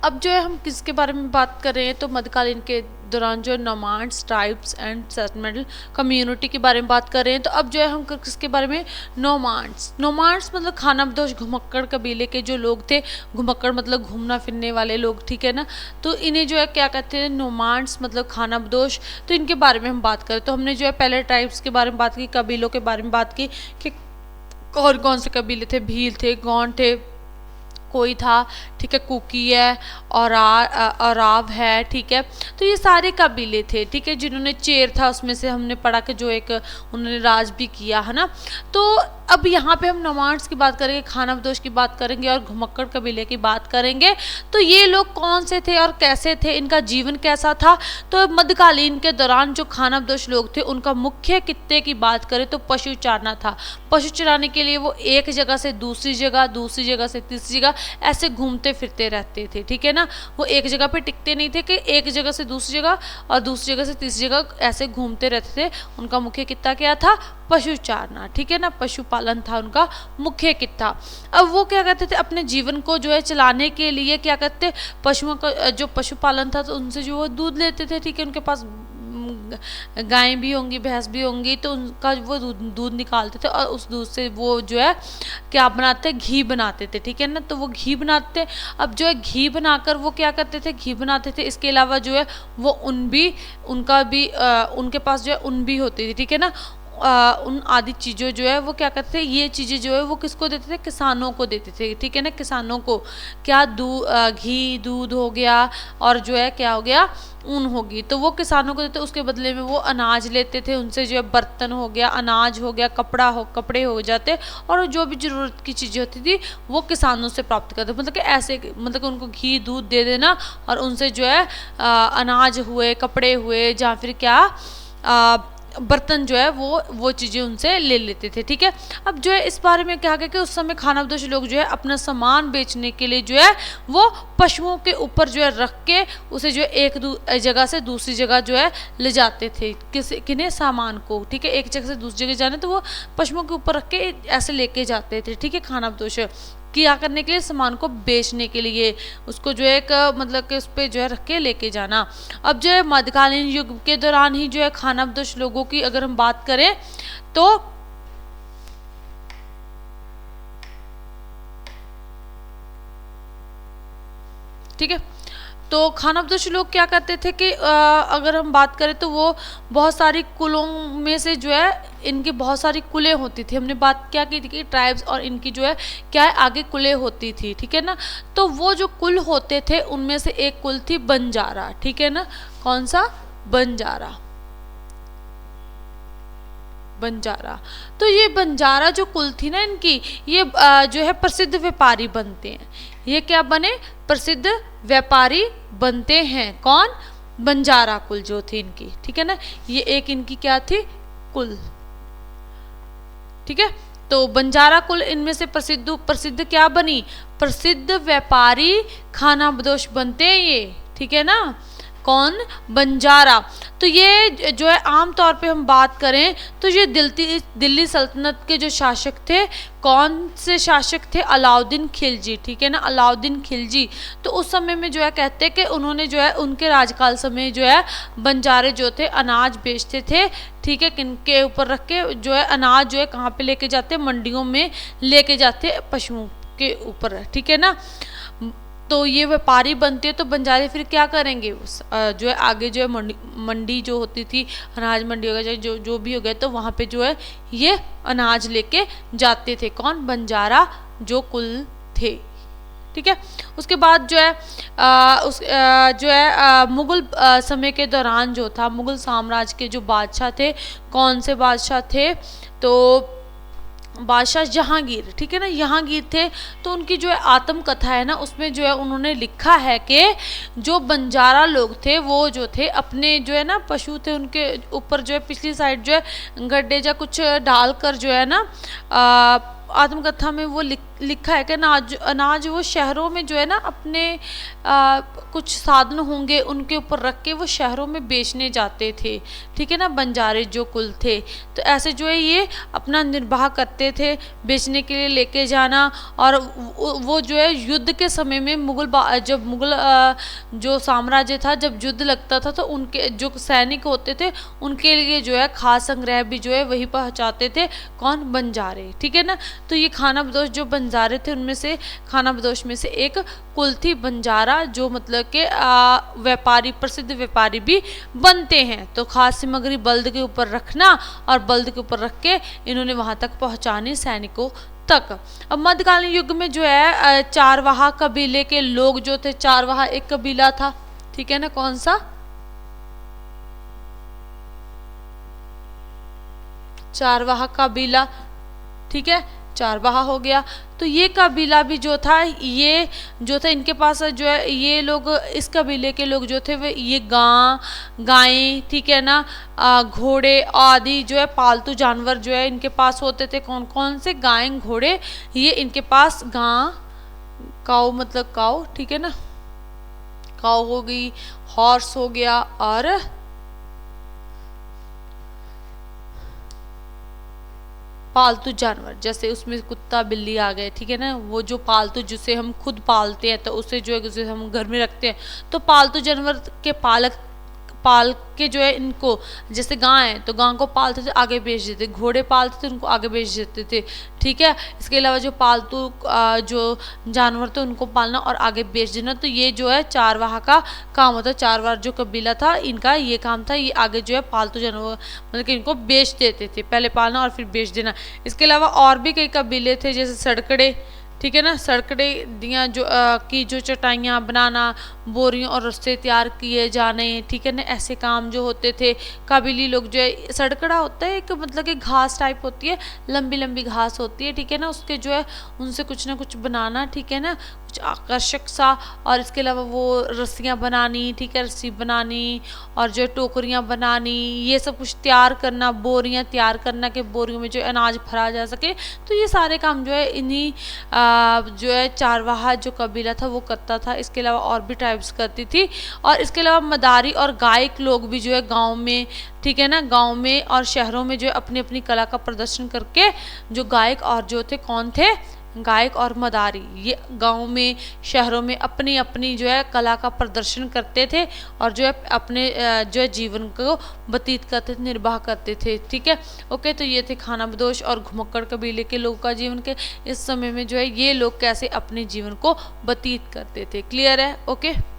अब जो है हम किसके बारे में बात कर रहे हैं, तो मध्यकालीन के दौरान जो नोमाड्स, ट्राइब्स एंड सेटलमेंटल कम्युनिटी के बारे में बात कर रहे हैं। तो अब जो है हम किसके बारे में, नोमाड्स मतलब खानाबदोश घुमक्कड़ कबीले के जो लोग थे। घुमक्कड़ मतलब घूमना फिरने वाले लोग, ठीक है ना। तो इन्हें जो है क्या कहते हैं, नोमाड्स मतलब खानाबदोश। तो इनके बारे में हम बात करें तो हमने जो है पहले ट्राइब्स के बारे में बात की, कबीलों के बारे में बात की कि कौन कौन से कबीले थे। भील थे, गौंड थे, कोई था, ठीक है, कुकी है, और अराव है, ठीक है। तो ये सारे कबीले थे, ठीक है, जिन्होंने चेर था उसमें से हमने पढ़ा कि जो एक उन्होंने राज भी किया है ना। तो अब यहाँ पे हम नोमाड्स की बात करेंगे, खानाबदोश की बात करेंगे और घुमक्कड़ कबीले की बात करेंगे। तो ये लोग कौन से थे और कैसे थे, इनका जीवन कैसा था। तो मध्यकालीन के दौरान जो खानाबदोश लोग थे उनका मुख्य कित्ते की बात करें तो पशु चारना था। पशु चराने के लिए वो एक जगह से दूसरी जगह, दूसरी जगह से तीसरी जगह ऐसे घूमते फिरते रहते थे, ठीक है ना। वो एक जगह पे टिकते नहीं थे कि एक जगह से दूसरी जगह और दूसरी जगह से तीसरी जगह ऐसे घूमते रहते थे। उनका मुख्य कित्ता क्या था, पशु चारना, ठीक है ना, पशुपालन था उनका मुख्य कित्ता। अब वो क्या करते थे, अपने जीवन को जो है चलाने के लिए क्या करते, पशुओं का जो पशुपालन था तो उनसे जो वो दूध लेते थे, ठीक है। उनके पास गायें भी होंगी, भैंस भी होंगी, तो उनका वो दूध निकालते थे और उस दूध से वो जो है क्या बनाते, घी बनाते थे, ठीक है ना। तो वो घी बनाते, अब जो है घी बनाकर वो क्या करते थे, घी बनाते थे। इसके अलावा जो है वो उनका भी उनके पास जो है ऊन भी होती थी, ठीक है ना। उन आदि चीज़ों जो है वो क्या करते थे, ये चीज़ें जो है वो किसको देते थे, किसानों को देते थे, ठीक है ना। किसानों को क्या घी, दूध हो गया और जो है क्या हो गया, ऊन होगी, तो वो किसानों को देते। उसके बदले में वो अनाज लेते थे उनसे, जो है बर्तन हो गया, अनाज हो गया, कपड़े हो जाते, और जो भी ज़रूरत की चीज़ें होती थी वो किसानों से प्राप्त करते। मतलब कि ऐसे, मतलब कि उनको घी दूध दे देना और उनसे जो है अनाज हुए, कपड़े हुए, या फिर क्या बर्तन जो है वो चीज़ें उनसे ले लेते थे, ठीक है। अब जो है इस बारे में क्या है कि उस समय खानाबदोश लोग जो है अपना सामान बेचने के लिए जो है वो पशुओं के ऊपर जो है रख के उसे जो है एक जगह से दूसरी जगह जो है ले जाते थे, किन्हें, सामान को, ठीक है। एक जगह से दूसरी जगह जाने तो वो पशुओं के ऊपर रख के ऐसे लेके जाते थे, ठीक है। खानाबदोश क्या करने के लिए, सामान को बेचने के लिए, उसको जो है एक मतलब कि उस पर जो है रख के लेके जाना। अब जो है मध्यकालीन युग के दौरान ही जो है खानाबदोश लोगों की अगर हम बात करें तो ठीक है, तो खानाबदोश लोग क्या करते थे कि अगर हम बात करें तो वो बहुत सारी कुलों में से जो है इनकी बहुत सारी कुलें होती थी। हमने बात क्या की थी कि ट्राइब्स और इनकी जो है क्या है आगे कुलें होती थी, ठीक है ना। तो वो जो कुल होते थे उनमें से एक कुल थी बंजारा, ठीक है ना। कौन सा, बंजारा। तो ये बंजारा जो कुल थी ना इनकी, ये जो है प्रसिद्ध व्यापारी बनते हैं। ये क्या बने, प्रसिद्ध व्यापारी बनते हैं। कौन, बंजारा कुल जो थी इनकी, ठीक है ना। ये एक इनकी क्या थी, कुल, ठीक है। तो बंजारा कुल इनमें से प्रसिद्ध क्या बनी, प्रसिद्ध व्यापारी खानाबदोश बनते हैं ये, ठीक है ना। कौन, बंजारा। तो ये जो है आम तौर पे हम बात करें तो ये दिल्ली सल्तनत के जो शासक थे, कौन से शासक थे, अलाउद्दीन खिलजी, ठीक है ना, अलाउद्दीन खिलजी। तो उस समय में जो है कहते हैं कि उन्होंने जो है उनके राजकाल समय जो है बंजारे जो थे अनाज बेचते थे, ठीक है। किनके ऊपर रख के जो है अनाज जो है कहाँ पे लेके जाते, मंडियों में लेके जाते पशुओं के ऊपर, ठीक है ना। तो ये व्यापारी बनते हैं तो बंजारे फिर क्या करेंगे, जो है आगे जो है मंडी जो होती थी, अनाज मंडी हो गया, जो भी हो गया, तो वहाँ पे जो है ये अनाज लेके जाते थे। कौन, बंजारा जो कुल थे, ठीक है। उसके बाद जो है मुगल समय के दौरान जो था, मुगल साम्राज्य के जो बादशाह थे, कौन से बादशाह थे, तो बादशाह जहांगीर, ठीक है ना, जहांगीर थे। तो उनकी जो है आत्मकथा है ना, उसमें जो है उन्होंने लिखा है कि जो बंजारा लोग थे वो जो थे अपने जो है ना पशु थे उनके ऊपर जो है पिछली साइड जो है गड्ढे या कुछ डालकर जो है ना आत्मकथा में वो लिखा है कि अनाज वो शहरों में जो है ना अपने कुछ साधन होंगे उनके ऊपर रख के वो शहरों में बेचने जाते थे, ठीक है ना, बंजारे जो कुल थे। तो ऐसे जो है ये अपना निर्वाह करते थे, बेचने के लिए लेके जाना। और वो जो है युद्ध के समय में जब मुगल जो साम्राज्य था, जब युद्ध लगता था तो उनके जो सैनिक होते थे उनके लिए जो है खास संग्रह भी जो है वही पहुंचाते थे, कौन, बंजारे, ठीक है ना। तो ये खाना बदोश जो बंजारे थे उनमें से खाना बदोश में से एक कुल थी बंजारा, जो मतलब के व्यापारी, प्रसिद्ध व्यापारी भी बनते हैं। तो खास सामग्री बल्द के ऊपर रखना और बल्द के ऊपर रख के इन्होंने वहां तक पहुंचानी सैनिकों तक। अब मध्यकालीन युग में जो है चारवाहा कबीले के लोग जो थे, चारवाहा एक कबीला था, ठीक है ना, कौन सा, चारवाहा कबीला, ठीक है, चारवाहा हो गया। तो ये कबीला भी जो था, ये जो था इनके पास जो है ये लोग, इस कबीले के लोग जो थे वे ये गायें, ठीक है ना, घोड़े आदि जो है पालतू जानवर जो है इनके पास होते थे। कौन कौन से, गायें, घोड़े, ये इनके पास काऊ मतलब काऊ, ठीक है ना, काऊ हो गई, हॉर्स हो गया, और पालतू जानवर जैसे उसमें कुत्ता बिल्ली आ गए, ठीक है ना, वो जो पालतू जिसे हम खुद पालते हैं तो उसे जो है जिसे हम घर में रखते हैं, तो पालतू जानवर के पाल के जो है इनको, जैसे गाय है तो गाय को पालते थे आगे बेच देते, घोड़े पालते थे उनको आगे बेच देते थे, ठीक है। इसके अलावा जो पालतू जो जानवर थे उनको पालना और आगे बेच देना, तो ये जो है चारवाहा का काम होता है। चारवाहा जो कबीला था इनका ये काम था, ये आगे जो है पालतू जानवर मतलब कि इनको बेच देते थे, पहले पालना और फिर बेच देना। इसके अलावा और भी कई कबीले थे जैसे सड़कड़े, ठीक है ना, सड़कड़े दियाँ जो की जो चटाइयाँ बनाना, बोरियों और रस्ते तैयार किए जाने, ठीक है ना, ऐसे काम जो होते थे। कबीली लोग जो है, सड़कड़ा होता है एक मतलब कि घास टाइप होती है, लंबी लंबी घास होती है, ठीक है ना, उसके जो है उनसे कुछ ना कुछ बनाना, ठीक है ना, कुछ आकर्षक सा। और इसके अलावा वो रस्सियाँ बनानी, ठीक है, रस्सी बनानी और जो टोकरियाँ बनानी, ये सब कुछ तैयार करना, बोरियाँ तैयार करना कि बोरियों में जो अनाज भरा जा सके। तो ये सारे काम जो है इन्हीं जो है चारवाहा जो कबीला था वो करता था। इसके अलावा और भी ट्राइब्स करती थी। और इसके अलावा मदारी और गायक लोग भी जो है गाँव में, ठीक है ना, गाँव में और शहरों में जो है अपनी अपनी कला का प्रदर्शन करके, जो गायक और जो थे कौन थे, गायक और मदारी, ये गाँव में शहरों में अपनी अपनी जो है कला का प्रदर्शन करते थे और जो है अपने जो है जीवन को व्यतीत करते थे, निर्वाह करते थे, ठीक है। ओके, तो ये थे खाना बदोश और घुमक्कड़ कबीले के लोगों का जीवन के इस समय में जो है ये लोग कैसे अपने जीवन को व्यतीत करते थे। क्लियर है? ओके।